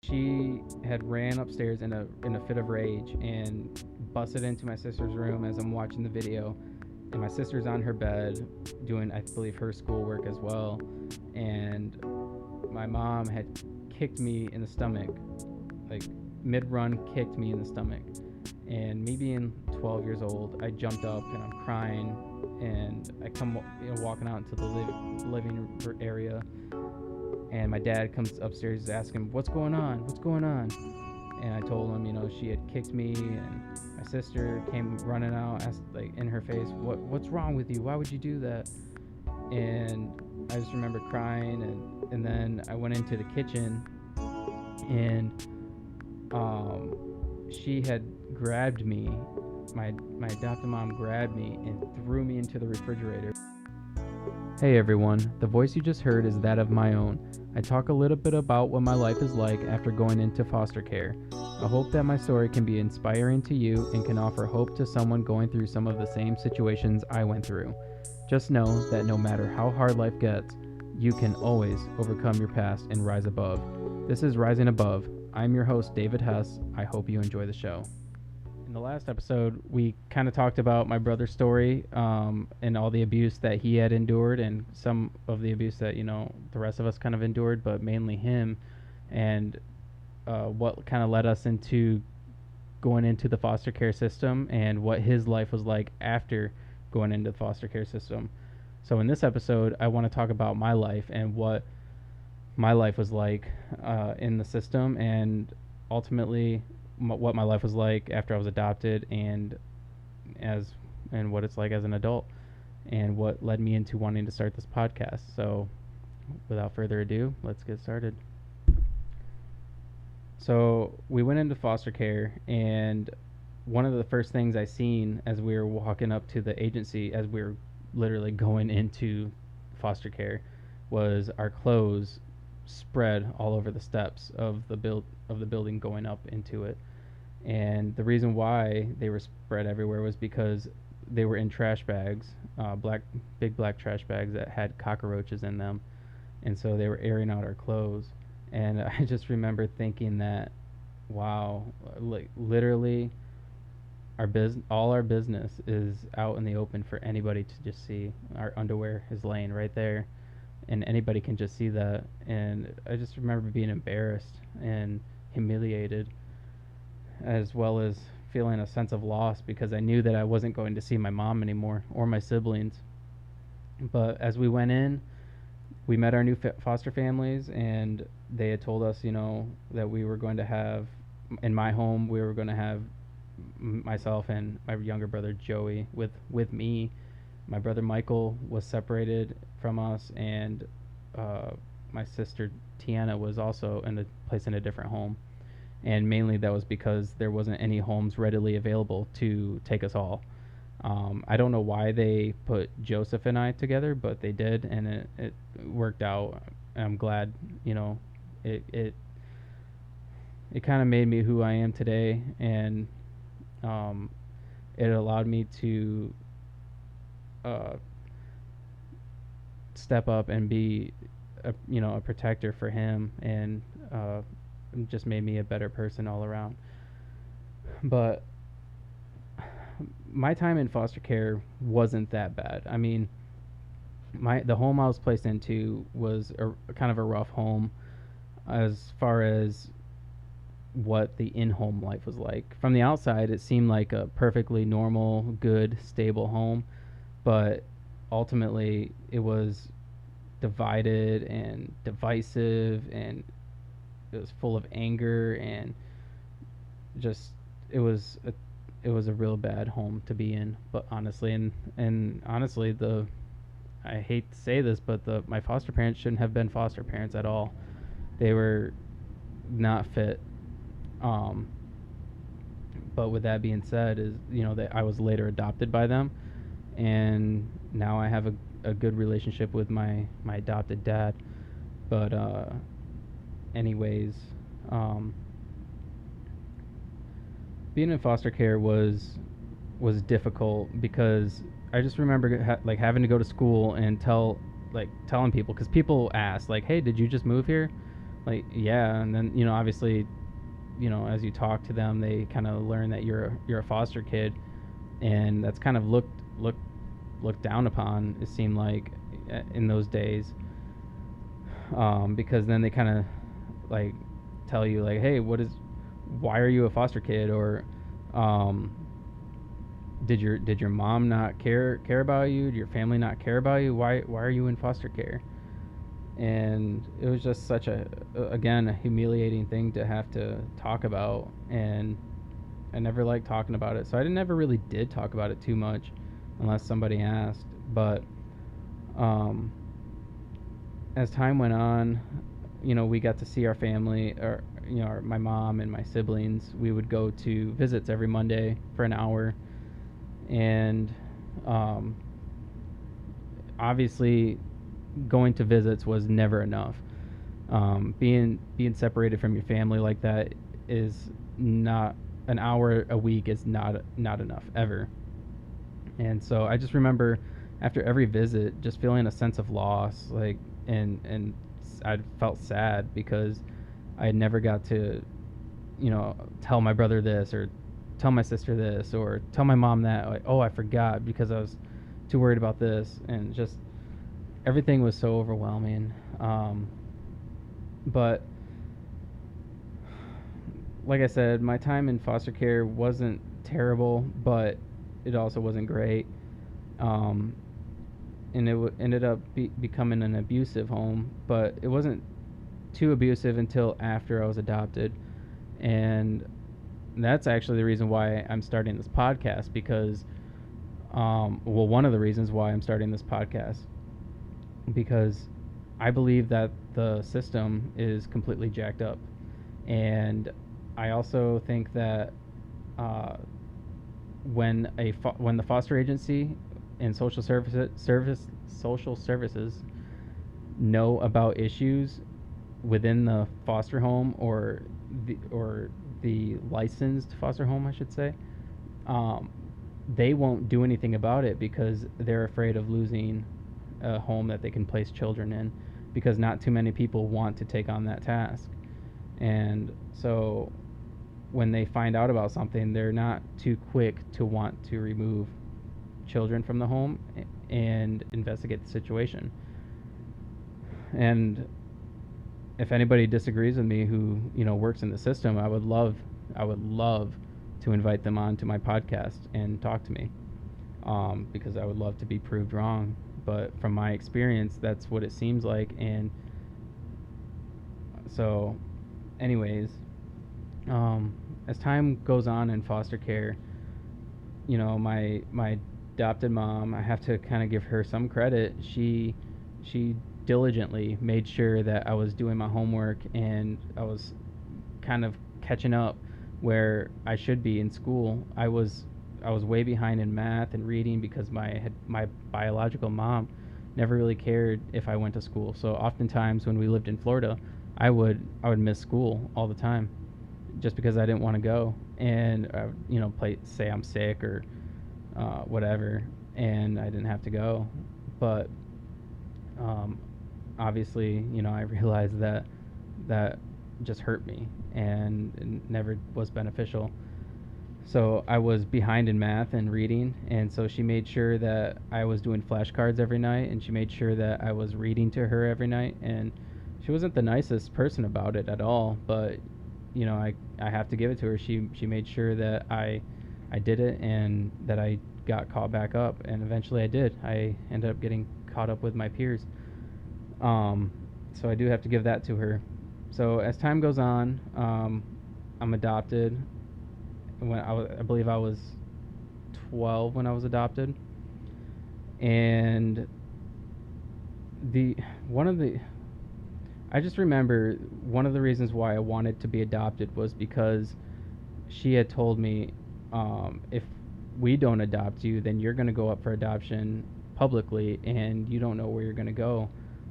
she had ran upstairs in a fit of rage and busted into my sister's room as I'm watching the video, and my sister's on her bed doing, I believe, her schoolwork as well, and my mom had kicked me in the stomach, like mid-run, kicked me in the stomach. And me being 12 years old, I jumped up and I'm crying, and I come, walking out into the living area, and my dad comes upstairs asking, "What's going on? What's going on?" And I told him, she had kicked me, and my sister came running out, asked, like, in her face, "What's wrong with you? Why would you do that?" And I just remember crying, and then I went into the kitchen, and she had grabbed me. My adopted mom grabbed me and threw me into the refrigerator. Hey everyone, the voice you just heard is that of my own. I talk a little bit about what my life is like after going into foster care. I hope that my story can be inspiring to you and can offer hope to someone going through some of the same situations I went through. Just know that no matter how hard life gets, you can always overcome your past and rise above. This is Rising Above. I'm your host, David Hess. I hope you enjoy the show. In the last episode, we kind of talked about my brother's story, and all the abuse that he had endured, and some of the abuse that the rest of us kind of endured, but mainly him, and what kind of led us into going into the foster care system and what his life was like after going into the foster care system. So in this episode, I want to talk about my life and what my life was like in the system, and ultimately what my life was like after I was adopted, and what it's like as an adult, and what led me into wanting to start this podcast. So without further ado, let's get started. So we went into foster care, and one of the first things I seen as we were walking up to the agency, as we were literally going into foster care, was our clothes spread all over the steps of the building going up into it. And the reason why they were spread everywhere was because they were in trash bags, big black trash bags that had cockroaches in them, and so they were airing out our clothes. And I just remember thinking that, wow, like literally, all our business is out in the open for anybody to just see. Our underwear is laying right there, and anybody can just see that. And I just remember being embarrassed and humiliated, as well as feeling a sense of loss, because I knew that I wasn't going to see my mom anymore or my siblings. But as we went in, we met our new foster families, and they had told us, that we were going to have, in my home, we were going to have myself and my younger brother Joey with me. My brother Michael was separated from us, and my sister Tiana was also placed in a different home. And mainly that was because there wasn't any homes readily available to take us all. I don't know why they put Joseph and I together, but they did, and it worked out. I'm glad, it kind of made me who I am today, and it allowed me to step up and be a protector for him, and just made me a better person all around. But my time in foster care wasn't that bad. I mean, the home I was placed into was kind of a rough home as far as what the in-home life was like. From the outside, it seemed like a perfectly normal, good, stable home, but ultimately it was divided and divisive, and it was full of anger, and just it was a real bad home to be in. But honestly, and honestly, I hate to say this, but my foster parents shouldn't have been foster parents at all. They were not fit. But with that being said, is that I was later adopted by them, and now I have a good relationship with my adopted dad. But anyways, being in foster care was difficult, because I just remember having to go to school and telling people, because people ask, like, "Hey, did you just move here? like, yeah. And then, obviously, as you talk to them, they kind of learn that you're a foster kid, and that's kind of looked down upon. It seemed like in those days, because then they kind of like tell you like, hey, why are you a foster kid, or um, did your mom not care about you? Did your family not care about you? Why are you in foster care? And it was just such a humiliating thing to have to talk about, and I never liked talking about it, so I never really did talk about it too much unless somebody asked. But um, as time went on, we got to see our family, or my mom and my siblings. We would go to visits every Monday for an hour, and um, obviously, going to visits was never enough. Being separated from your family like that is not, an hour a week is not enough ever. And so I just remember after every visit just feeling a sense of loss, like, and I felt sad because I had never got to, tell my brother this, or tell my sister this, or tell my mom that, like, oh, I forgot because I was too worried about this, and just everything was so overwhelming. But like I said, my time in foster care wasn't terrible, but it also wasn't great. Um, and ended up becoming an abusive home, but it wasn't too abusive until after I was adopted. And that's actually the reason why I'm starting this podcast, because, well, one of the reasons why I'm starting this podcast, because I believe that the system is completely jacked up. And I also think that uh, when the foster agency and social services know about issues within the foster home, or the licensed foster home, I should say, um, they won't do anything about it because they're afraid of losing a home that they can place children in, because not too many people want to take on that task. And so when they find out about something, they're not too quick to want to remove children from the home and investigate the situation. And if anybody disagrees with me who works in the system, I would love to invite them on to my podcast and talk to me, because I would love to be proved wrong. But from my experience, that's what it seems like. And so, anyways, as time goes on in foster care, my adopted mom, I have to kind of give her some credit. She diligently made sure that I was doing my homework, and I was kind of catching up where I should be in school. I was way behind in math and reading because my biological mom never really cared if I went to school. So oftentimes when we lived in Florida, I would miss school all the time just because I didn't want to go, and say I'm sick or whatever, and I didn't have to go. But um, obviously, I realized that just hurt me, and it never was beneficial. So I was behind in math and reading, and so she made sure that I was doing flashcards every night, and she made sure that I was reading to her every night. And she wasn't the nicest person about it at all, but I have to give it to her. She made sure that I did it, and that I got caught back up, and eventually I did. I ended up getting caught up with my peers. Um, so I do have to give that to her. So as time goes on, I'm adopted. I believe I was 12 when I was adopted, and the one of the I just remember one of the reasons why I wanted to be adopted was because she had told me, if we don't adopt you, then you're going to go up for adoption publicly, and you don't know where you're going to go.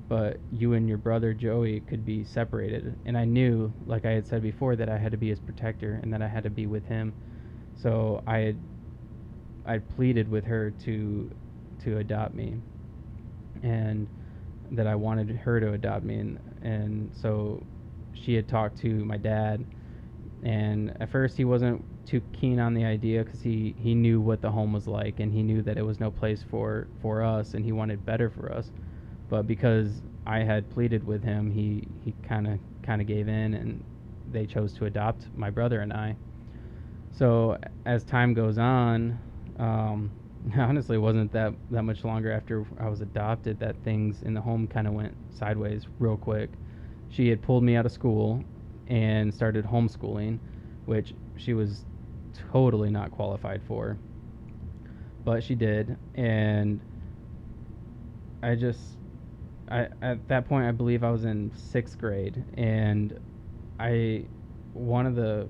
But you and your brother Joey could be separated. And I knew, like I had said before, that I had to be his protector and that I had to be with him. So I pleaded with her to adopt me, and that I wanted her to adopt me, and so she had talked to my dad, and at first he wasn't too keen on the idea because he knew what the home was like, and he knew that it was no place for us, and he wanted better for us. But because I had pleaded with him, he kind of gave in, and they chose to adopt my brother and I. So as time goes on, honestly, it wasn't that much longer after I was adopted that things in the home kind of went sideways real quick. She had pulled me out of school and started homeschooling, which she was totally not qualified for, but she did. And I just, I at that point I believe I was in sixth grade, and I one of the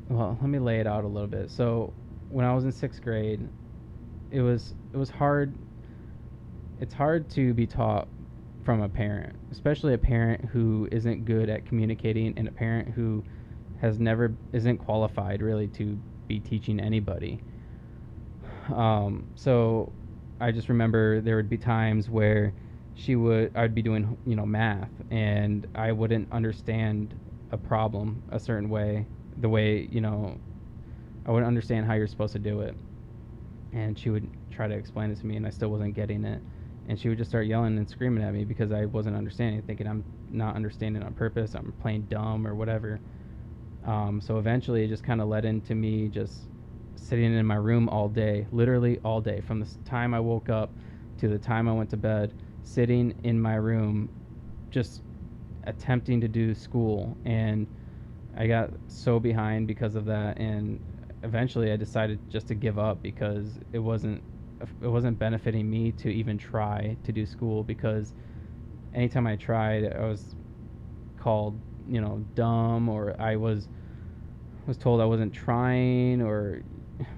well, let me lay it out a little bit. So when I was in sixth grade, it was hard. It's hard to be taught from a parent, especially a parent who isn't good at communicating, and a parent who has never isn't qualified really to be teaching anybody. So I just remember there would be times where I'd be doing math, and I wouldn't understand a problem a certain way, the way I wouldn't understand how you're supposed to do it, and she would try to explain it to me, and I still wasn't getting it, and she would just start yelling and screaming at me because I wasn't understanding, thinking I'm not understanding on purpose, I'm playing dumb or whatever. So eventually it just kind of led into me just sitting in my room all day, literally all day, from the time I woke up to the time I went to bed, sitting in my room, just attempting to do school. And I got so behind because of that, and eventually I decided just to give up because it wasn't benefiting me to even try to do school, because anytime I tried, I was called, dumb, or I was told I wasn't trying, or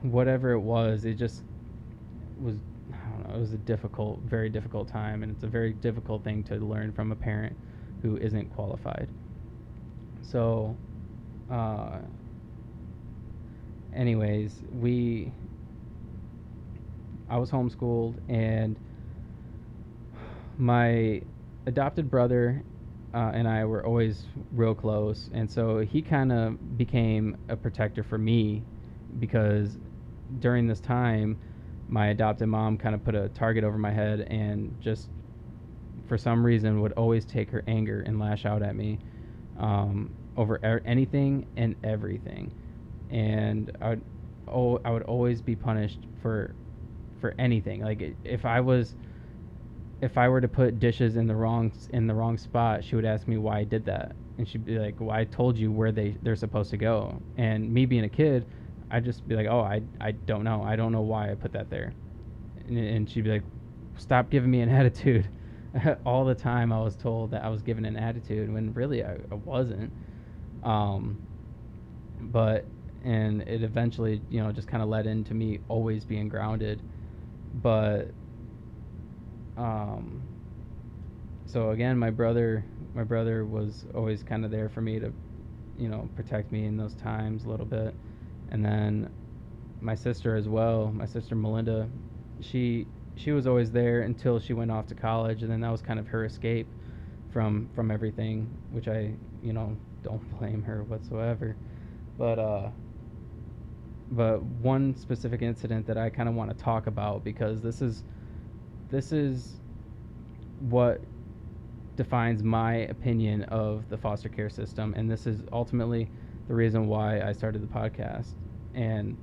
whatever it was. It just was, I don't know, it was a difficult, very difficult time, and it's a very difficult thing to learn from a parent who isn't qualified. So, uh, anyways, I was homeschooled, and my adopted brother and I were always real close, and so he kind of became a protector for me, because during this time, my adopted mom kind of put a target over my head, and just for some reason would always take her anger and lash out at me, over anything and everything, and I would always be punished for anything. Like if I were to put dishes in the wrong spot, she would ask me why I did that, and she'd be like, "Well, I told you where they're supposed to go." And me being a kid, I'd just be like, "Oh, I don't know. I don't know why I put that there." And she'd be like, "Stop giving me an attitude." All the time I was told that I was given an attitude when really I wasn't. Um, but and it eventually, just kind of led into me always being grounded. But um, so again, my brother was always kind of there for me to, protect me in those times a little bit. And then my sister as well, my sister Melinda, she was always there until she went off to college, and then that was kind of her escape from everything, which I, don't blame her whatsoever. But one specific incident that I kind of want to talk about, because this is what defines my opinion of the foster care system, and this is ultimately the reason why I started the podcast. And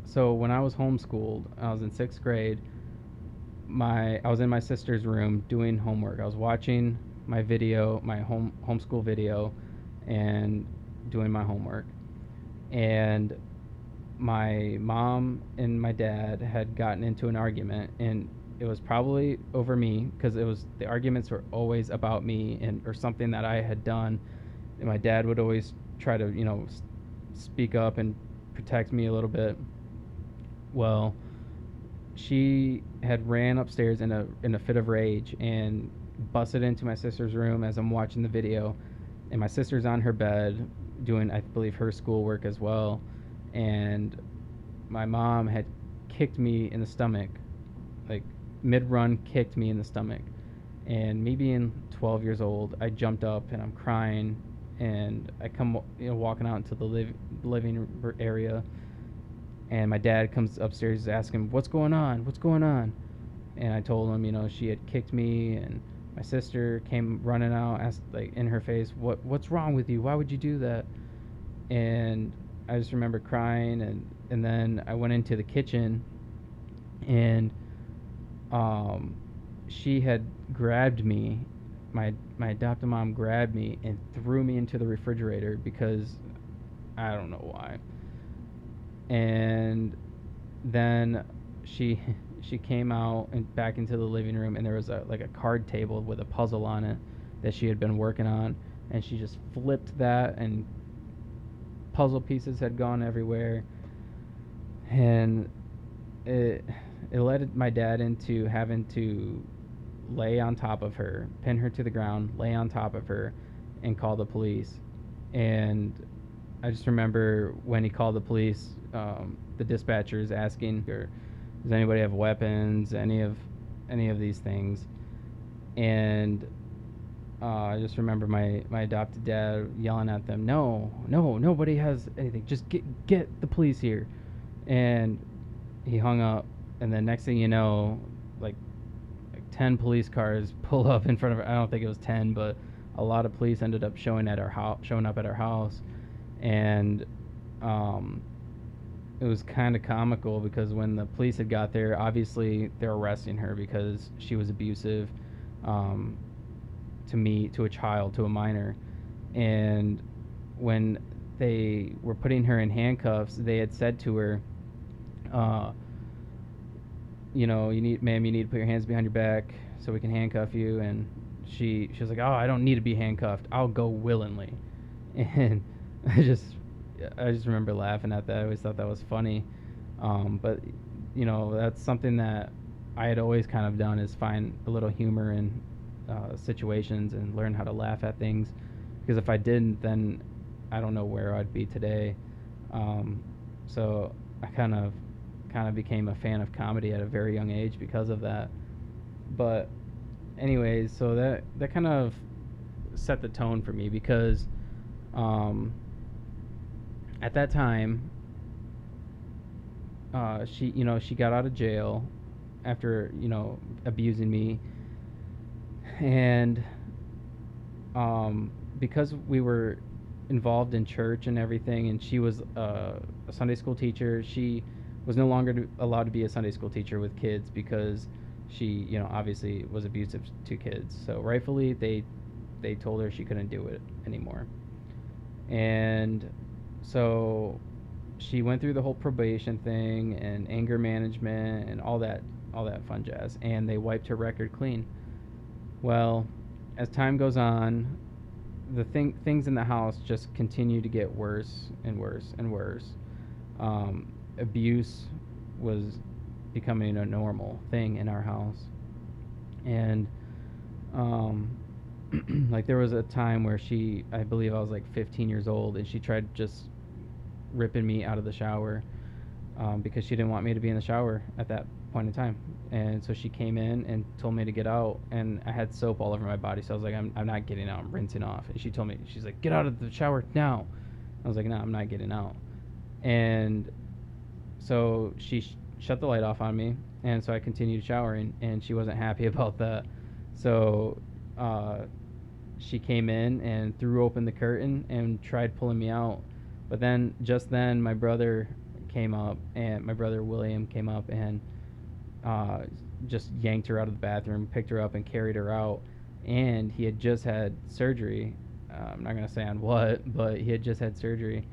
so when I was homeschooled, I was in sixth grade. I was in my sister's room doing homework. I was watching my homeschool video, and doing my homework. And my mom and my dad had gotten into an argument, and it was probably over me, because the arguments were always about me, and or something that I had done. And my dad would always try to speak up and protect me a little bit. Well, she had ran upstairs in a fit of rage, and busted into my sister's room as I'm watching the video, and my sister's on her bed doing, I believe, her schoolwork as well, and my mom had kicked me in the stomach, like mid-run, kicked me in the stomach, And me being 12 years old, I jumped up and I'm crying, and I come walking out into the living area, and my dad comes upstairs asking what's going on, what's going on. And I told him, she had kicked me, and my sister came running out, asked like in her face, what's wrong with you? Why would you do that? And I just remember crying, and then I went into the kitchen, and um, she had grabbed me. My adopted mom grabbed me and threw me into the refrigerator because I don't know why. And then she she came out and back into the living room, and there was a card table with a puzzle on it that she had been working on, and she just flipped that, and puzzle pieces had gone everywhere, and it it led my dad into having to lay on top of her, pin her to the ground, lay on top of her, and call the police. And I just remember when he called the police, the dispatchers asking, "Does anybody have weapons? Any of these things?" And I just remember my adopted dad yelling at them, "No, no, nobody has anything. Just get the police here." And he hung up. And then next thing you know, like 10 police cars pull up in front of her. I don't think it was 10, but a lot of police ended up showing up at our house. And it was kind of comical because when the police had got there, obviously they're arresting her because she was abusive um, to a child, to a minor. And when they were putting her in handcuffs, they had said to her, uh, ma'am, you need to put your hands behind your back so we can handcuff you. And she was like, "Oh, I don't need to be handcuffed. I'll go willingly." And I just I just remember laughing at that. I always thought that was funny. But that's something that I had always kind of done, is find a little humor in situations and learn how to laugh at things. Because if I didn't, then I don't know where I'd be today. So I kind of became a fan of comedy at a very young age because of that. But anyways, so that kind of set the tone for me because um, at that time, she got out of jail after abusing me, and because we were involved in church and everything, and she was a Sunday school teacher, she was no longer allowed to be a Sunday school teacher with kids because she, obviously was abusive to kids. So rightfully, they told her she couldn't do it anymore. And so she went through the whole probation thing and anger management and all that fun jazz, and they wiped her record clean. Well, as time goes on, things in the house just continue to get worse and worse and worse. Abuse was becoming a normal thing in our house, and um, like there was a time where I believe I was like 15 years old, and she tried just ripping me out of the shower because she didn't want me to be in the shower at that point in time. And so she came in and told me to get out, and I had soap all over my body, so I was like, I'm not getting out, I'm rinsing off. And she told me, she's like, "Get out of the shower now." I was like, "No, I'm not getting out." And so she shut the light off on me, and so I continued showering, and she wasn't happy about that. So she came in and threw open the curtain and tried pulling me out. But then, just then, my brother came up, and my brother William came up and uh, just yanked her out of the bathroom, picked her up, and carried her out. And he had just had surgery. I'm not going to say on what, but he had just had surgery,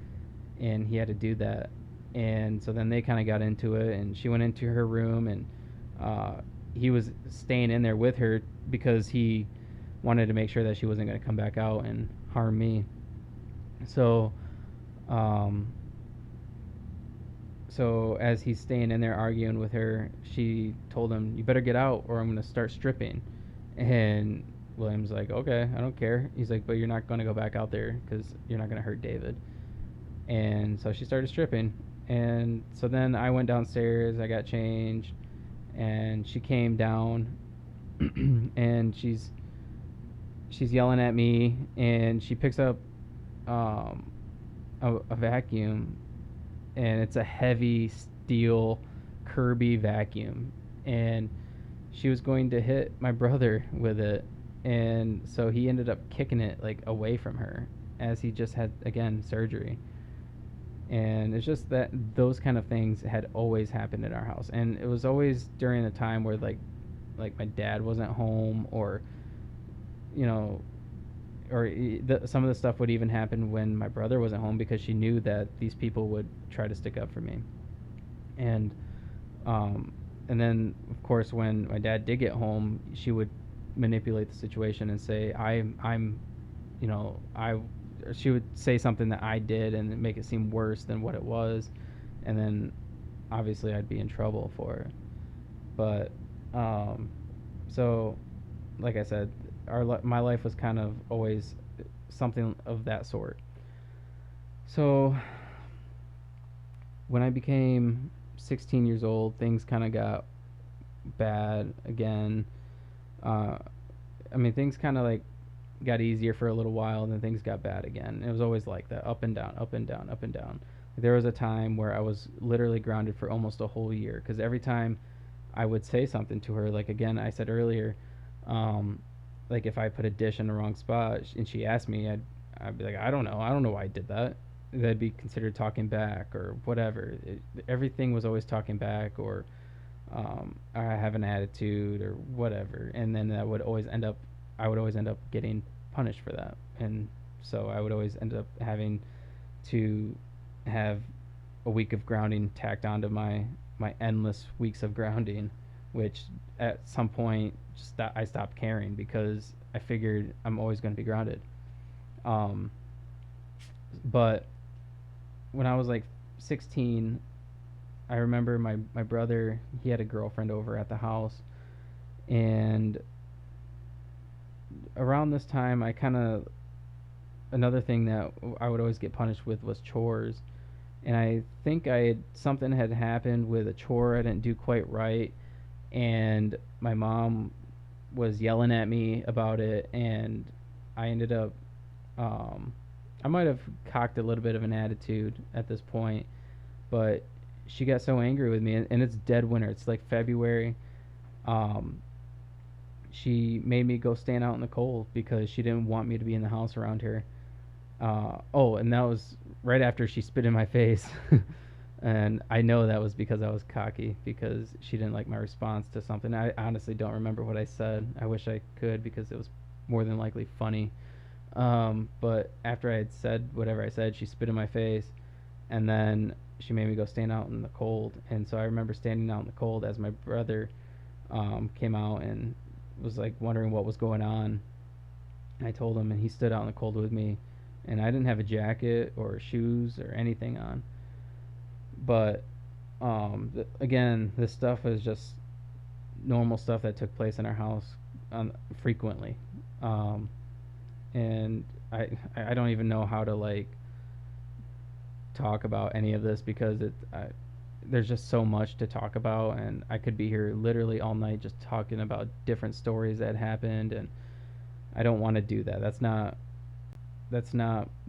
and he had to do that. And so then they kind of got into it, and she went into her room, and he was staying in there with her because he wanted to make sure that she wasn't going to come back out and harm me. So um, so as he's staying in there arguing with her, she told him, "You better get out or I'm going to start stripping." And William's like, "Okay, I don't care." He's like, "But you're not going to go back out there because you're not going to hurt David." And so she started stripping. And so then I went downstairs, I got changed, and she came down and she's yelling at me, and she picks up um, a vacuum, and it's a heavy steel Kirby vacuum, and she was going to hit my brother with it, and so he ended up kicking it like away from her as he just had again surgery. And it's just that those kind of things had always happened in our house, and it was always during a time where like my dad wasn't home, or you know, or some of the stuff would even happen when my brother wasn't home, because she knew that these people would try to stick up for me. And um, and then of course when my dad did get home, she would manipulate the situation and say I'm you know I she would say something that I did and make it seem worse than what it was, and then obviously I'd be in trouble for it. But um, so like I said, my life was kind of always something of that sort. So when I became 16 years old, things kind of got bad again. Uh, I mean, things kind of like got easier for a little while, and then things got bad again. It was always like that, up and down, up and down, up and down. There was a time where I was literally grounded for almost a whole year, because every time I would say something to her, like again, I said earlier, um, like if I put a dish in the wrong spot and she asked me, I'd be like, I don't know why I did that. That'd be considered talking back or whatever. Everything was always talking back, or I have an attitude or whatever, and then I would always end up getting punished for that, and so I would always end up having to have a week of grounding tacked onto my endless weeks of grounding, which at some point I stopped caring, because I figured I'm always going to be grounded. Um, but when I was like 16, I remember my brother, he had a girlfriend over at the house, and around this time I kind of another thing that I would always get punished with was chores. And I think something had happened with a chore I didn't do quite right, and my mom was yelling at me about it, and I ended up um, I might have cocked a little bit of an attitude at this point, but she got so angry with me, and it's dead winter. It's like February. Um, she made me go stand out in the cold because she didn't want me to be in the house around her. Oh, and that was right after she spit in my face. And I know that was because I was cocky, because she didn't like my response to something. I honestly don't remember what I said. I wish I could, because it was more than likely funny. But after I had said whatever I said, she spit in my face, and then she made me go stand out in the cold. And so I remember standing out in the cold as my brother came out and was like wondering what was going on. And I told him, and he stood out in the cold with me. And I didn't have a jacket or shoes or anything on. But again, this stuff is just normal stuff that took place in our house frequently. Um, and I don't even know how to like talk about any of this, because there's just so much to talk about, and I could be here literally all night just talking about different stories that happened, and I don't want to do that. That's not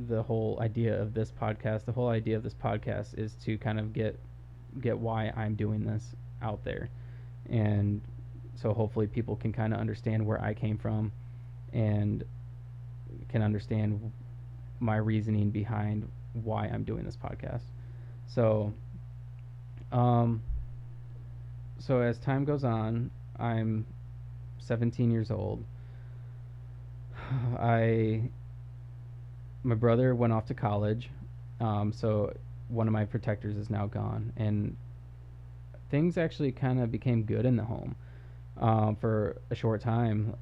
the whole idea of this podcast. The whole idea of this podcast is to kind of get why I'm doing this out there, and so hopefully people can kind of understand where I came from, and can understand my reasoning behind why I'm doing this podcast. So, um, so as time goes on, I'm 17 years old. I My brother went off to college, so one of my protectors is now gone, and things actually kind of became good in the home for a short time.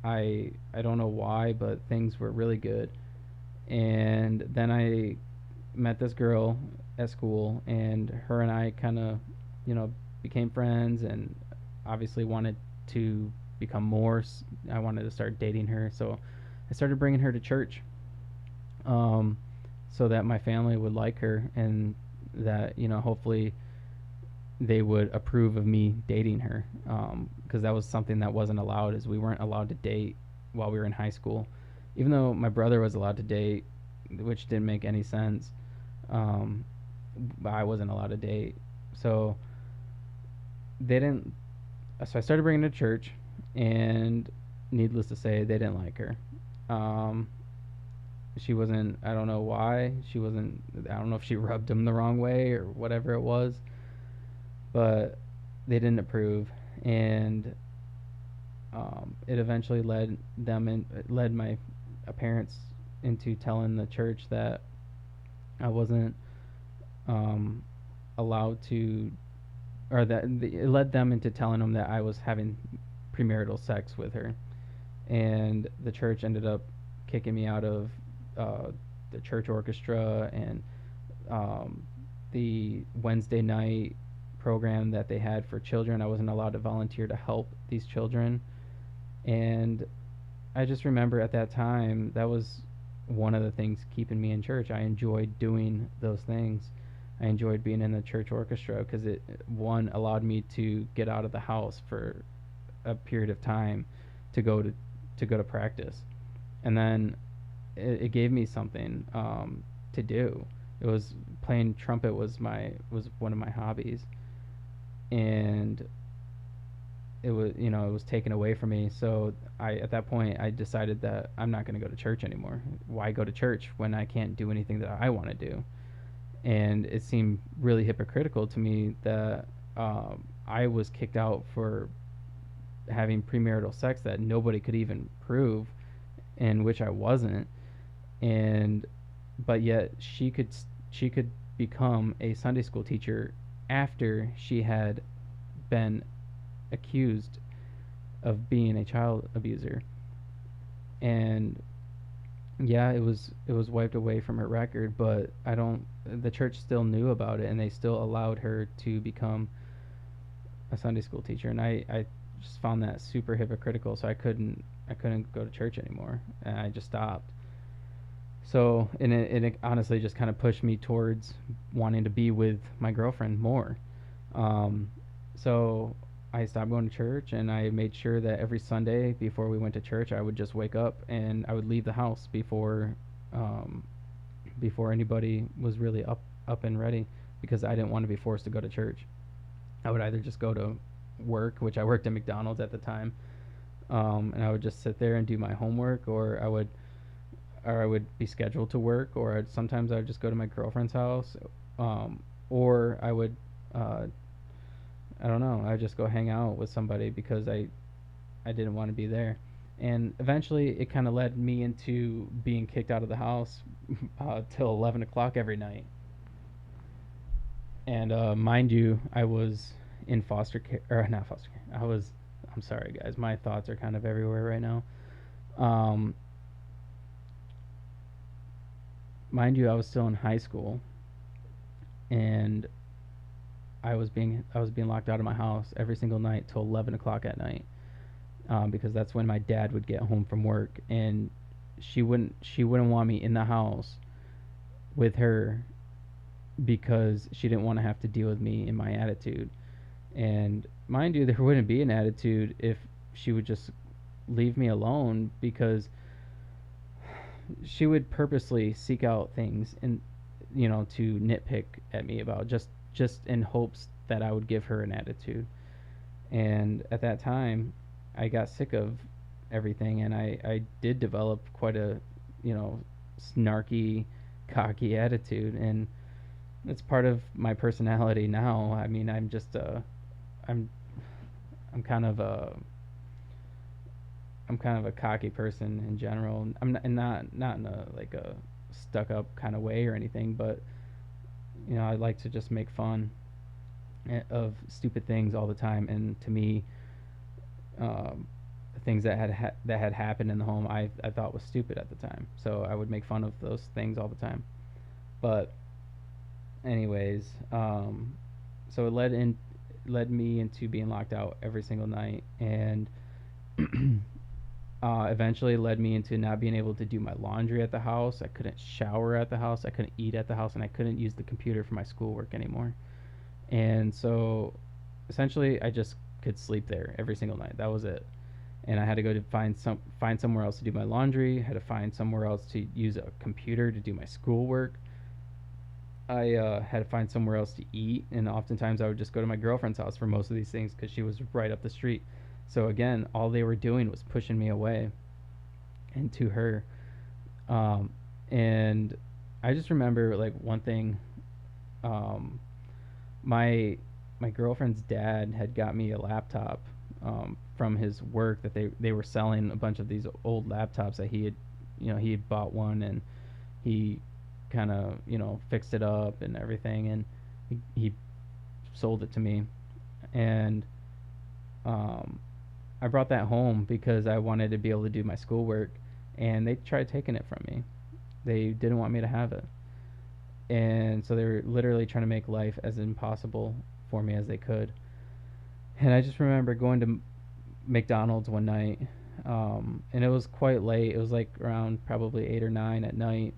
I don't know why, but things were really good. And then I met this girl at school, and her and I kind of, became friends, and obviously wanted to become more. I wanted to start dating her, so I started bringing her to church, um, so that my family would like her, and that hopefully they would approve of me dating her, because that was something that wasn't allowed, is we weren't allowed to date while we were in high school, even though my brother was allowed to date, which didn't make any sense. um, I wasn't allowed to date. So they didn't. So I started bringing her to church, and needless to say, they didn't like her. Um, she wasn't. I don't know why she wasn't. I don't know if she rubbed them the wrong way or whatever it was, but they didn't approve, and it eventually led my parents into telling the church that I wasn't um, allowed to, or that it led them into telling them that I was having premarital sex with her, and the church ended up kicking me out of uh, the church orchestra and um, the Wednesday night program that they had for children. I wasn't allowed to volunteer to help these children, and I just remember at that time that was one of the things keeping me in church. I enjoyed doing those things. I enjoyed being in the church orchestra because it, one, allowed me to get out of the house for a period of time to go to practice, and then it gave me something to do. It was playing trumpet was one of my hobbies, and it was taken away from me. So I at that point I decided that I'm not going to go to church anymore. Why go to church when I can't do anything that I want to do? And it seemed really hypocritical to me that I was kicked out for having premarital sex that nobody could even prove, and which I wasn't. And but yet she could become a Sunday school teacher after she had been accused of being a child abuser. And yeah, it was wiped away from her record, but I don't the church still knew about it, and they still allowed her to become a Sunday school teacher, and I just found that super hypocritical, so I couldn't go to church anymore, and I just stopped. So, and it honestly just kind of pushed me towards wanting to be with my girlfriend more. Um, so I stopped going to church, and I made sure that every Sunday before we went to church, I would just wake up and I would leave the house um, before anybody was really up and ready, because I didn't want to be forced to go to church. I would either just go to work, which I worked at McDonald's at the time, and I would just sit there and do my homework, or I would be scheduled to work, or sometimes I would just go to my girlfriend's house, or uh, I don't know, I would just go hang out with somebody because I didn't want to be there. And eventually, it kind of led me into being kicked out of the house till 11 o'clock every night. And mind you, I was in foster care, or not foster care. I'm sorry, guys. My thoughts are kind of everywhere right now. Um, Mind you, I was still in high school, and I was being locked out of my house every single night till 11 o'clock at night, because that's when my dad would get home from work, and she wouldn't want me in the house with her because she didn't want to have to deal with me and my attitude. And mind you, there wouldn't be an attitude if she would just leave me alone, because she would purposely seek out things and to nitpick at me about, just in hopes that I would give her an attitude. And at that time, I got sick of everything, and I did develop quite a you know snarky, cocky attitude, and it's part of my personality now. I mean, I'm I'm kind of a I'm kind of a cocky person in general. I'm not, and not in a like a stuck up kind of way or anything, but I like to just make fun of stupid things all the time. And to me, the things that had happened in the home, I thought was stupid at the time. So I would make fun of those things all the time. But anyways, so it led me into being locked out every single night, and eventually led me into not being able to do my laundry at the house. I couldn't shower at the house. I couldn't eat at the house, and I couldn't use the computer for my schoolwork anymore. And so, essentially, I just could sleep there every single night. That was it. And I had to go to find somewhere else to do my laundry. Had to find somewhere else to use a computer to do my schoolwork. I had to find somewhere else to eat, and oftentimes I would just go to my girlfriend's house for most of these things because she was right up the street. So again, all they were doing was pushing me away and to her. Um, and I just remember like one thing. Um, my my girlfriend's dad had got me a laptop from his work that they were selling a bunch of these old laptops that he had bought one, and he kind of fixed it up and everything, and he sold it to me. And um, I brought that home because I wanted to be able to do my schoolwork, and they tried taking it from me. They didn't want me to have it, and so they were literally trying to make life as impossible for me as they could. And I just remember going to McDonald's one night, and it was quite late. It was like around probably 8 or 9 at night,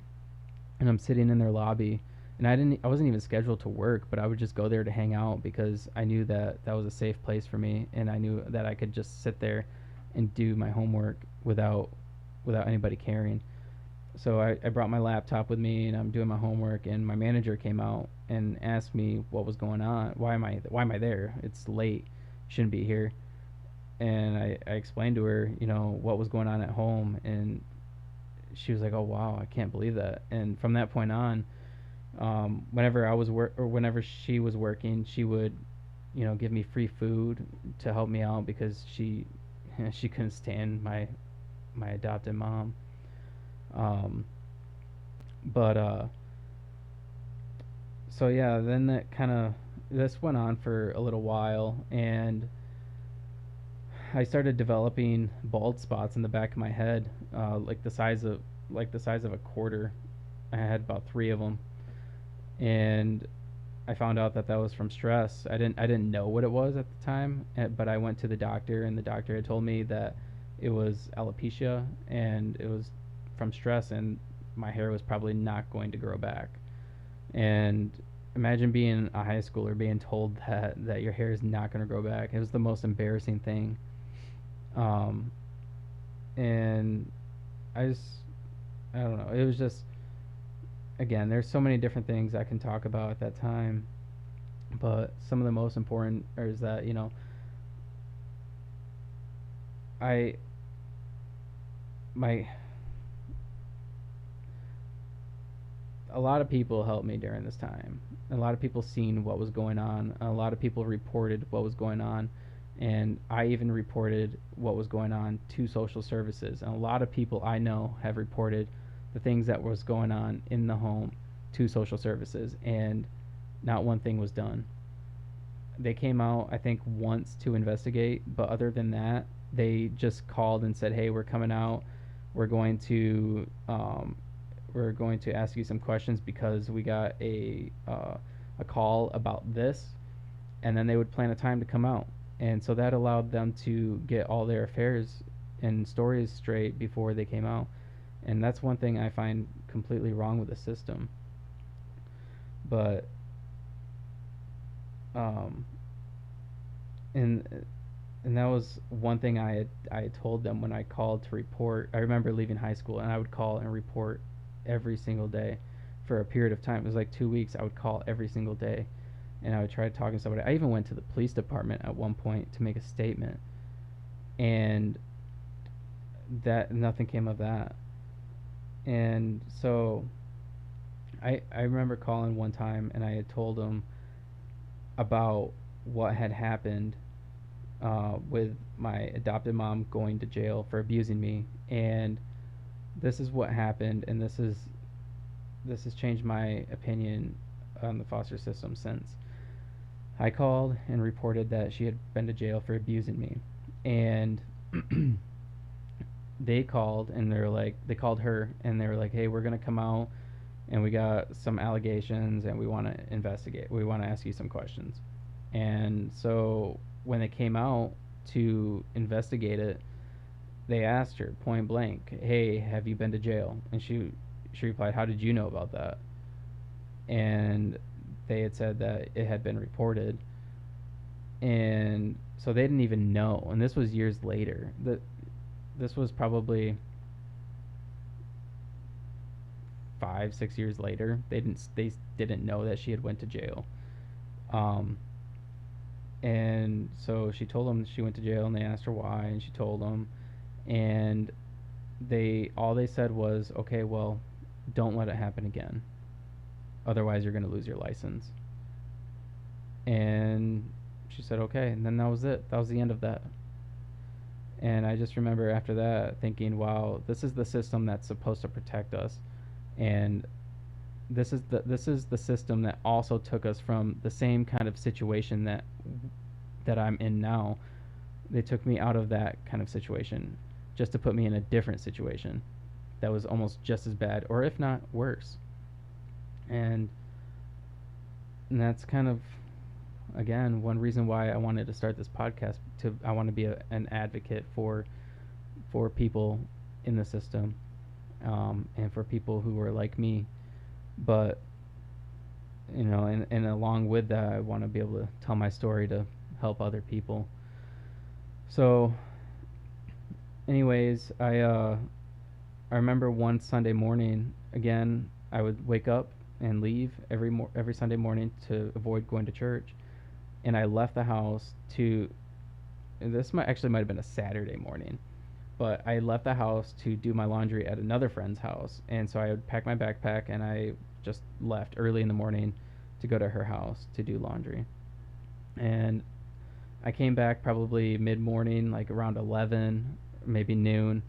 and I'm sitting in their lobby, and I wasn't even scheduled to work, but I would just go there to hang out because I knew that that was a safe place for me, and I knew that I could just sit there and do my homework without anybody caring. So I brought my laptop with me, and I'm doing my homework, and my manager came out and asked me what was going on. Why am I there? It's late. Shouldn't be here. And I explained to her, what was going on at home, and she was like, "Oh wow, I can't believe that." And from that point on, whenever whenever she was working, she would, give me free food to help me out because she couldn't stand my adopted mom. Um, but so yeah, then this went on for a little while, and I started developing bald spots in the back of my head, like the size of a quarter. I had about 3 of them, and I found out that that was from stress. I didn't know what it was at the time, but I went to the doctor, and the doctor had told me that it was alopecia, and it was from stress, and my hair was probably not going to grow back. And imagine being a high schooler being told that your hair is not going to grow back. It was the most embarrassing thing. Um, and I just I don't know. It was just, again, there's so many different things I can talk about at that time, but some of the most important is that I my a lot of people helped me during this time. A lot of people seen what was going on. A lot of people reported what was going on, and I even reported what was going on to social services. And a lot of people I know have reported the things that was going on in the home to social services, and not one thing was done. They came out, I think, once to investigate, but other than that, they just called and said, "Hey, we're coming out. We're going to we're going to ask you some questions because we got a call about this," and then they would plan a time to come out, and so that allowed them to get all their affairs and stories straight before they came out, and that's one thing I find completely wrong with the system. But um, and and that was one thing I had told them when I called to report. I remember leaving high school, and I would call and report every single day for a period of time. It was like 2 weeks. I would call every single day, and I would try talking to somebody. I even went to the police department at one point to make a statement, and that nothing came of that. And so I remember calling one time, and I had told them about what had happened with my adopted mom going to jail for abusing me, and this is what happened, and this has changed my opinion on the foster system since. I called and reported that she had been to jail for abusing me, and they called her, and they were like, "Hey, we're gonna come out, and we got some allegations, and we want to investigate. We want to ask you some questions." And so when they came out to investigate it, they asked her point blank, "Hey, have you been to jail?" And she replied, "How did you know about that?" And they had said that it had been reported, And so they didn't even know. And this was years later. This was probably 5, 6 years later. They didn't know that she had went to jail. Um, and so she told them she went to jail, and they asked her why, and she told them, and they said was, okay, well, don't let it happen again, otherwise you're going to lose your license. And she said okay, and then that was it. That was the end of that. And I just remember after that thinking, wow, this is the system that's supposed to protect us, and this is the system that also took us from the same kind of situation that I'm in now. They took me out of that kind of situation just to put me in a different situation that was almost just as bad, or if not worse. And, and that's kind of, again, one reason why I wanted to start this podcast. I want to be an advocate for people in the system, and for people who are like me. But and along with that, I want to be able to tell my story to help other people. So, anyways, I remember one Sunday morning. Again, I would wake up and leave every Sunday morning to avoid going to church, and I left the house to. This might have been a Saturday morning, but I left the house to do my laundry at another friend's house, and so I would pack my backpack and I just left early in the morning to go to her house to do laundry. And I came back probably mid morning, like around 11, maybe noon,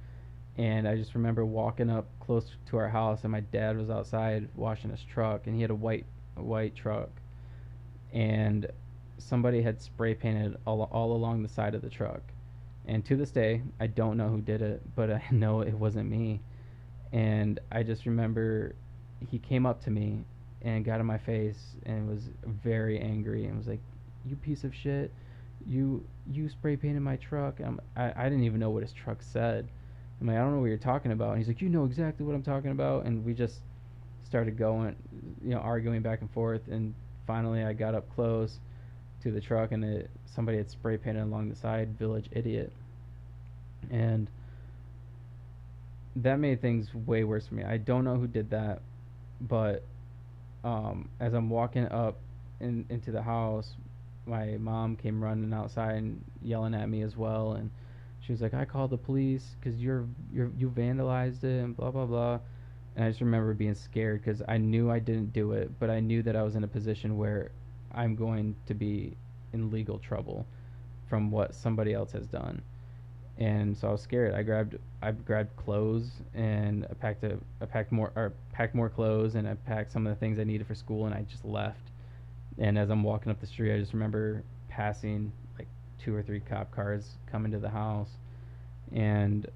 and I just remember walking up close to our house, and my dad was outside washing his truck, and he had a white truck, and somebody had spray painted all along the side of the truck. And to this day, I don't know who did it, but I know it wasn't me. And I just remember he came up to me and got in my face and was very angry and was like, "You piece of shit! You spray painted my truck." I didn't even know what his truck said. I'm like, "I don't know what you're talking about." And he's like, "You know exactly what I'm talking about." And we just started going, arguing back and forth. And finally, I got up close to the truck, and somebody had spray painted along the side, "Village Idiot." And that made things way worse for me. I don't know who did that, but as I'm walking up into the house, my mom came running outside and yelling at me as well, and she was like, "I called the police because you vandalized it and blah blah blah." And I just remember being scared because I knew I didn't do it, but I knew that I was in a position where I'm going to be in legal trouble from what somebody else has done. And so I was scared. I grabbed clothes, and I packed more clothes, and I packed some of the things I needed for school, and I just left. And as I'm walking up the street, I just remember passing like 2 or 3 cop cars coming to the house, and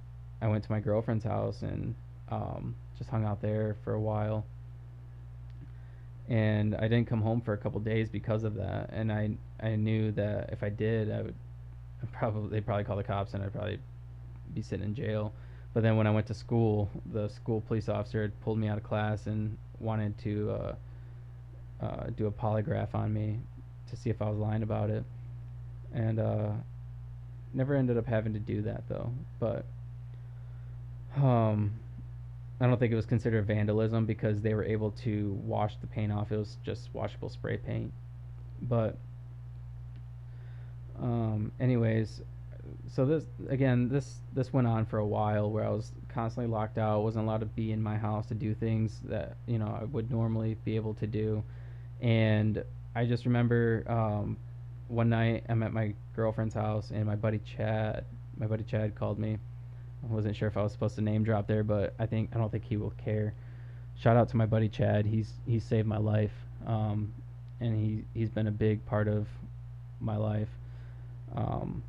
I went to my girlfriend's house and just hung out there for a while. And I didn't come home for a couple days because of that. And I knew that if I did, they'd probably call the cops, and I'd probably be sitting in jail. But then when I went to school, the school police officer had pulled me out of class and wanted to do a polygraph on me to see if I was lying about it. And never ended up having to do that though. But um, I don't think it was considered vandalism because they were able to wash the paint off. It was just washable spray paint. But anyways, so this went on for a while where I was constantly locked out, wasn't allowed to be in my house to do things that I would normally be able to do. And I just remember one night I'm at my girlfriend's house, and my buddy Chad called me. I wasn't sure if I was supposed to name drop there, but I don't think he will care. Shout out to my buddy Chad. He's saved my life, and he's been a big part of my life. Um,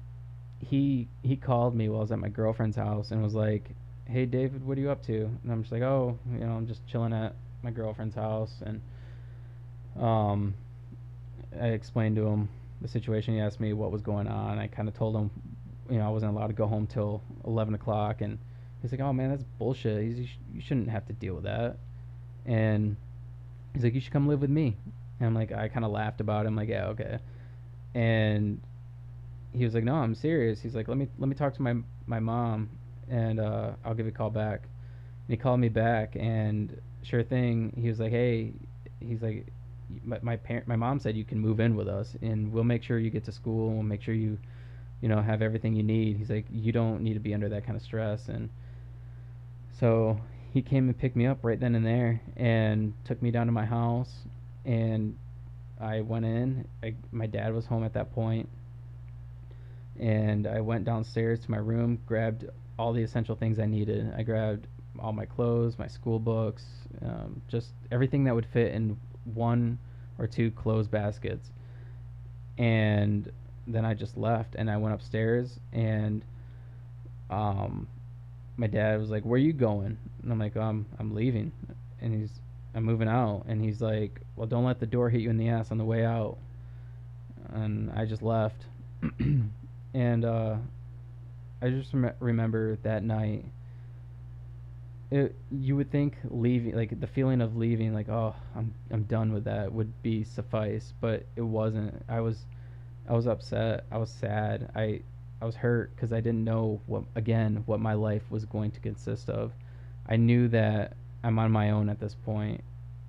he called me while I was at my girlfriend's house and was like, "Hey David, what are you up to?" And I'm just like, "Oh, I'm just chilling at my girlfriend's house." And um, I explained to him the situation. He asked me what was going on. I kind of told him, I wasn't allowed to go home till 11 o'clock. And he's like, "Oh man, that's bullshit. You shouldn't have to deal with that." And he's like, "You should come live with me." And I'm like, I kind of laughed about it. I'm like, "Yeah, okay." And he was like, no, I'm serious. He's like, let me talk to my mom, and I'll give you a call back. And he called me back, and sure thing, he was like, hey, he's like, my mom said you can move in with us, and we'll make sure you get to school. We'll make sure you have everything you need. He's like, you don't need to be under that kind of stress. And so he came and picked me up right then and there, and took me down to my house, and I went in. My dad was home at that point, and I went downstairs to my room, grabbed all the essential things I needed. I grabbed all my clothes, my school books, just everything that would fit in one or two clothes baskets. And then I just left, and I went upstairs, and um, my dad was like, "Where are you going?" And I'm like, I'm leaving," and I'm moving out, and he's like, "Well, don't let the door hit you in the ass on the way out." And I just left, and I just remember that night. You would think leaving, like the feeling of leaving, like, oh, I'm done with that, would be suffice, but it wasn't. I was upset. I was sad. I was hurt because I didn't know what my life was going to consist of. I knew that I'm on my own at this point,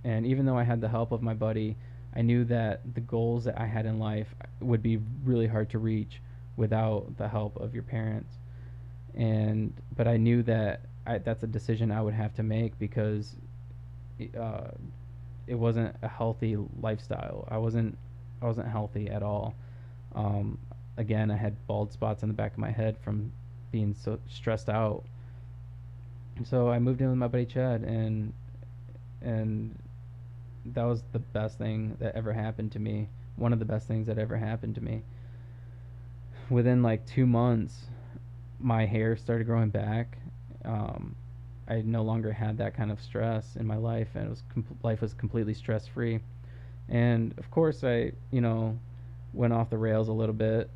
and even though I had the help of my buddy, I knew that the goals that I had in life would be really hard to reach without the help of your parents. And but I knew that that's a decision I would have to make because uh, it wasn't a healthy lifestyle. I wasn't healthy at all. Um, Again, I had bald spots on the back of my head from being so stressed out. So I moved in with my buddy Chad, and that was the best thing that ever happened to me. One of the best things that ever happened to me. Within like 2 months, my hair started growing back. Um, I no longer had that kind of stress in my life, and life was completely stress free. And of course, I went off the rails a little bit.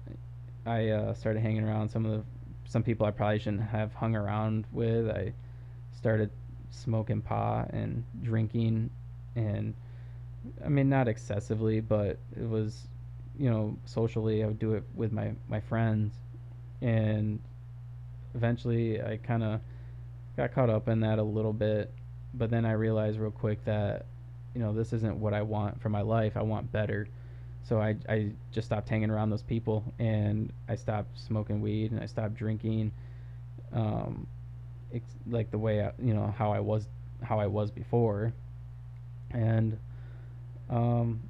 I started hanging around some people I probably shouldn't have hung around with. I started smoking pot and drinking, and I mean not excessively, but it was socially I would do it with my friends, and eventually I kind of got caught up in that a little bit, but then I realized real quick that this isn't what I want for my life. I want better. So I just stopped hanging around those people, and I stopped smoking weed, and I stopped drinking, um, like the way how I was before, and um,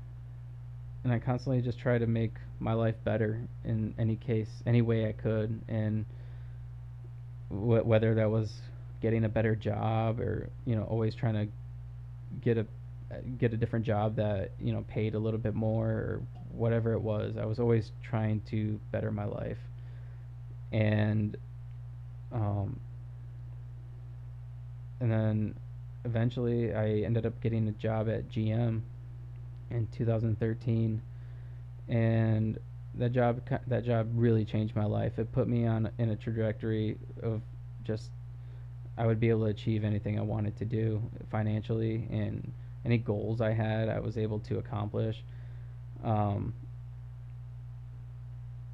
and I constantly just try to make my life better in any way I could, and whether that was getting a better job or always trying to get a get a different job that paid a little bit more or whatever it was. I was always trying to better my life, and um, and then eventually I ended up getting a job at GM in 2013, and that job really changed my life. It put me on in a trajectory of just I would be able to achieve anything I wanted to do financially, and any goals I had, I was able to accomplish. Um,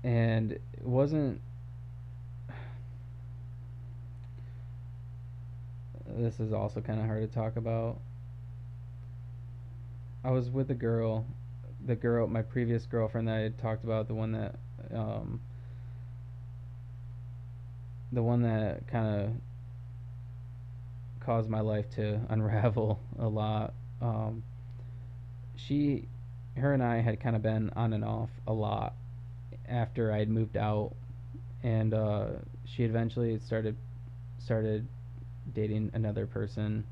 and it wasn't. This is also kind of hard to talk about. I was with my previous girlfriend that I had talked about, um, the one that kind of caused my life to unravel a lot. Um, she, her and I had kind of been on and off a lot after I had moved out, and she eventually started dating another person,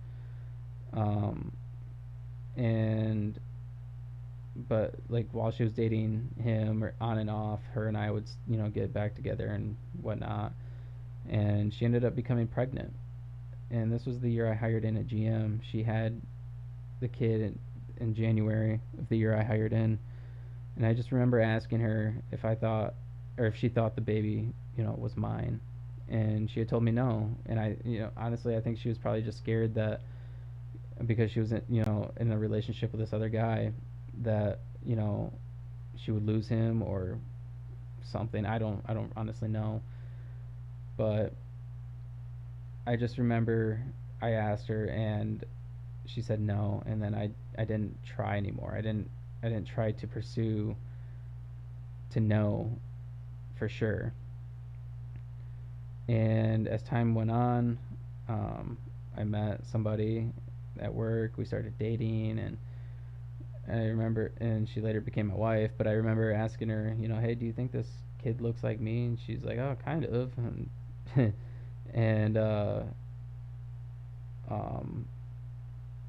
um, and but like while she was dating him or on and off, her and I would get back together and whatnot, and she ended up becoming pregnant, and this was the year I hired in at GM. She had the kid in January of the year I hired in, and I just remember asking her if I thought or if she thought the baby was mine, and she had told me no. And I honestly I think she was probably just scared that because she was in a relationship with this other guy that she would lose him or something. I don't honestly know, but I just remember I asked her and she said no, and then I didn't try anymore. I didn't try to pursue to know for sure. And as time went on, um, I met somebody at work. We started dating, and I remember, and she later became my wife. But I remember asking her, hey, do you think this kid looks like me? And she's like, oh, kind of. And um,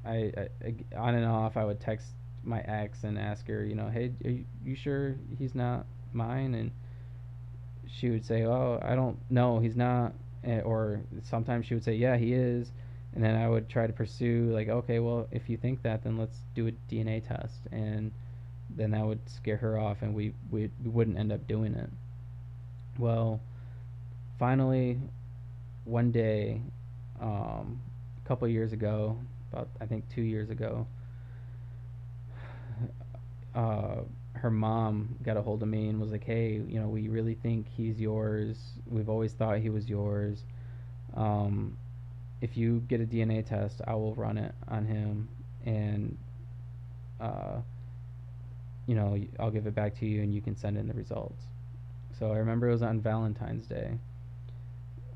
on and off, I would text my ex and ask her, hey, are you sure he's not mine? And she would say, oh, I don't know, he's not. Or sometimes she would say, yeah, he is. And then I would try to pursue, like, okay, well, if you think that, then let's do a DNA test. And then that would scare her off, and we wouldn't end up doing it. Well, finally, one day, a couple years ago, about I think 2 years ago, uh, her mom got a hold of me and was like, "Hey, we really think he's yours. We've always thought he was yours. Um, if you get a DNA test, I will run it on him, and uh, I'll give it back to you, and you can send in the results." So I remember it was on Valentine's Day.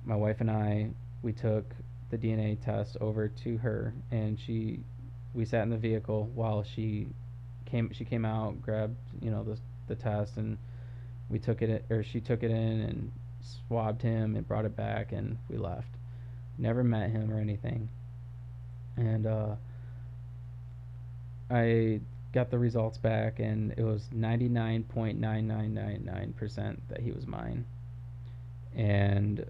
My wife and I, we took the DNA test over to her, and we sat in the vehicle while she came out, grabbed the test, and we took it, or she took it in and swabbed him and brought it back, and we left. Never met him or anything. And I got the results back, and it was 99.9999% that he was mine. And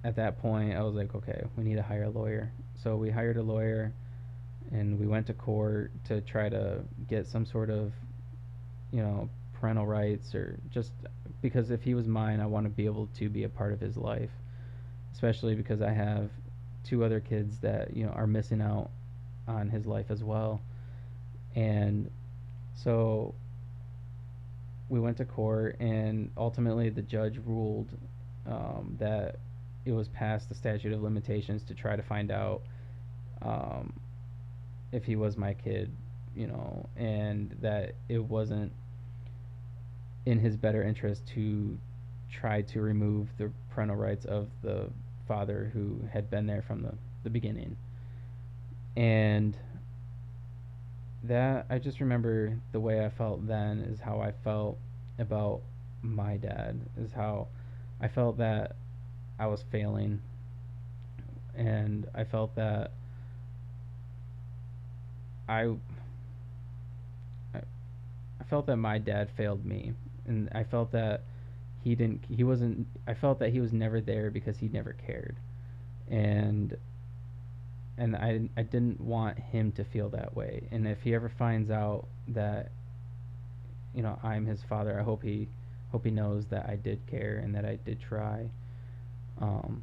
at that point, I was like, okay, we need to hire a lawyer. So we hired a lawyer, and we went to court to try to get some sort of, parental rights, or just because if he was mine, I want to be able to be a part of his life, especially because I have two other kids that, are missing out on his life as well. And so we went to court, and ultimately the judge ruled that it was past the statute of limitations to try to find out um, if he was my kid, and that it wasn't in his better interest to try to remove the parental rights of the father who had been there from the beginning. And that, I just remember the way I felt then is how I felt about my dad, is how I felt that I was failing, and I felt that I I felt that my dad failed me, and I felt that he wasn't I felt that he was never there because he never cared. And I didn't want him to feel that way. And if he ever finds out that I'm his father, I hope he knows that I did care and that I did try. Um,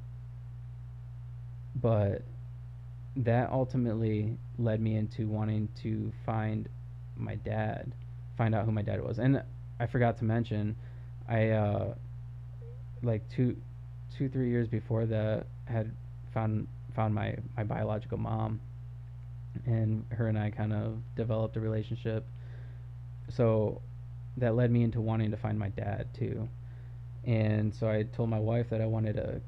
but that ultimately led me into wanting to my dad, find out who my dad was. And I forgot to mention, I like 3 years before that had found my biological mom, and her and I kind of developed a relationship. So that led me into wanting to find my dad too. And so I told my wife that I wanted to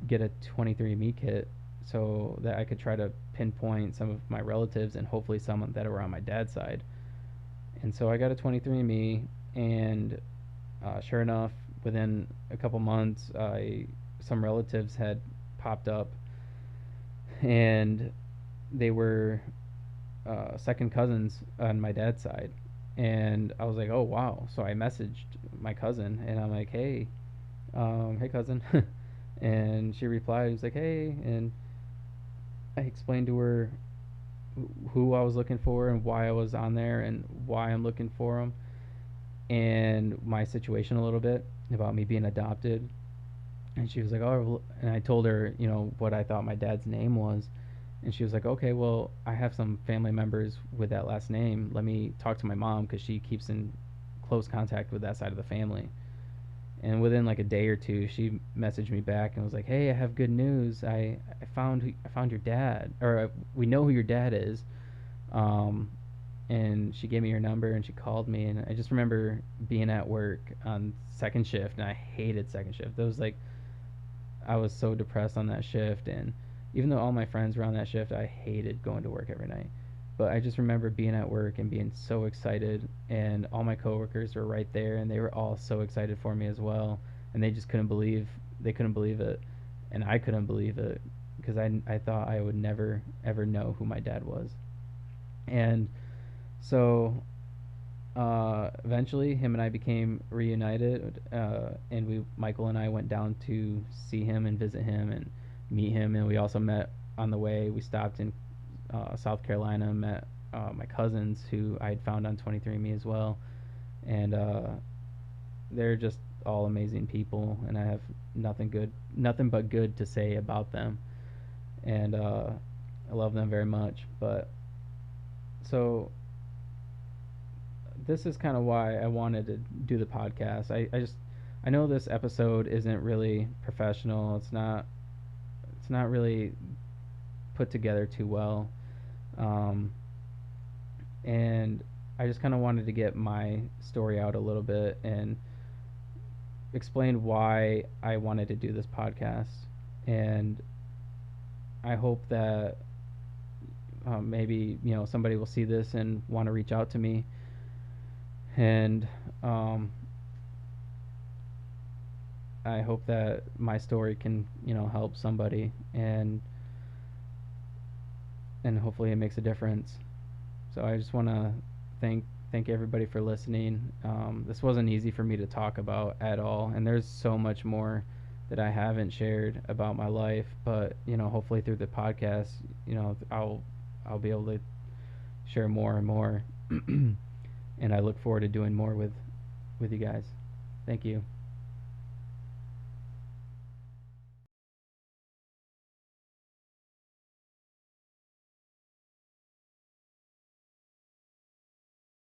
get a 23andMe kit so that I could try to pinpoint some of my relatives and hopefully some that were on my dad's side. And so I got a 23andMe, and sure enough, within a couple months, some relatives had popped up, and they were second cousins on my dad's side. And I was like, oh wow. So I messaged my cousin, and I'm like, hey cousin. And she replied, and was like, hey. And I explained to her who I was looking for and why I was on there and why I'm looking for them, and my situation a little bit about me being adopted. And she was like, oh, and I told her, what I thought my dad's name was. And she was like, okay, well, I have some family members with that last name. Let me talk to my mom because she keeps in close contact with that side of the family. And within like a day or two, she messaged me back and was like, "Hey, I have good news. I found your dad, or we know who your dad is." Um, and she gave me her number and she called me, and I just remember being at work on second shift, and I hated second shift. It was like I was so depressed on that shift, and even though all my friends were on that shift, I hated going to work every night. But I just remember being at work and being so excited, and all my coworkers were right there, and they were all so excited for me as well, and they couldn't believe it, and I couldn't believe it because I thought I would never ever know who my dad was. And so eventually, him and I became reunited, and Michael and I went down to see him and visit him and meet him, and we also met on the way. We stopped in South Carolina, met my cousins who I had found on 23andMe as well, and they're just all amazing people, and I have nothing but good to say about them, and I love them very much. But so this is kind of why I wanted to do the podcast. I know this episode isn't really professional. It's not really put together too well. Um, and I just kind of wanted to get my story out a little bit and explain why I wanted to do this podcast. And I hope that maybe somebody will see this and want to reach out to me, and I hope that my story can help somebody, and hopefully it makes a difference. So I just want to thank everybody for listening. This wasn't easy for me to talk about at all, and there's so much more that I haven't shared about my life. But hopefully through the podcast, I'll be able to share more and more, and I look forward to doing more with you guys. Thank you.